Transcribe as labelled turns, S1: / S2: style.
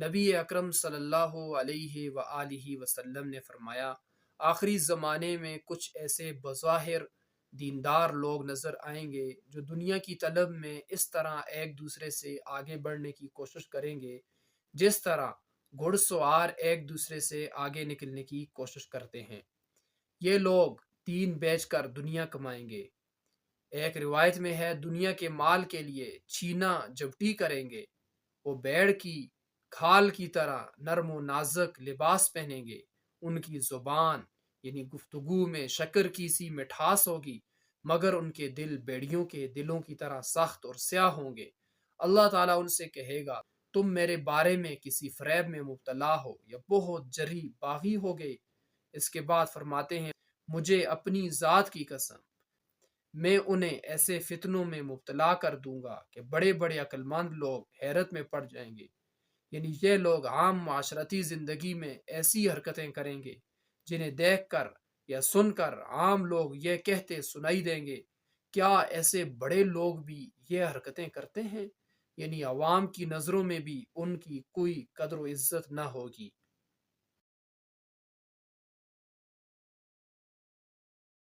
S1: نبی اکرم صلی اللہ علیہ وآلہ وسلم نے فرمایا، آخری زمانے میں کچھ ایسے بظاہر دیندار لوگ نظر آئیں گے جو دنیا کی طلب میں اس طرح ایک دوسرے سے آگے بڑھنے کی کوشش کریں گے جس طرح گھڑ سوار ایک دوسرے سے آگے نکلنے کی کوشش کرتے ہیں۔ یہ لوگ دین بیچ کر دنیا کمائیں گے۔ ایک روایت میں ہے، دنیا کے مال کے لیے چھینا جھپٹی کریں گے۔ وہ بیڑ کی کھال کی طرح نرم و نازک لباس پہنیں گے۔ ان کی زبان یعنی گفتگو میں شکر کی سی مٹھاس ہوگی، مگر ان کے دل بیڑیوں کے دلوں کی طرح سخت اور سیاہ ہوں گے۔ اللہ تعالیٰ ان سے کہے گا، تم میرے بارے میں کسی فریب میں مبتلا ہو یا بہت جری باغی ہو گئے۔ اس کے بعد فرماتے ہیں، مجھے اپنی ذات کی قسم، میں انہیں ایسے فتنوں میں مبتلا کر دوں گا کہ بڑے بڑے عقل مند لوگ حیرت میں پڑ جائیں گے۔ یعنی یہ لوگ عام معاشرتی زندگی میں ایسی حرکتیں کریں گے جنہیں دیکھ کر یا سن کر عام لوگ یہ کہتے سنائی دیں گے، کیا ایسے بڑے لوگ بھی یہ حرکتیں کرتے ہیں؟ یعنی عوام کی نظروں میں بھی ان کی کوئی قدر و عزت نہ ہوگی۔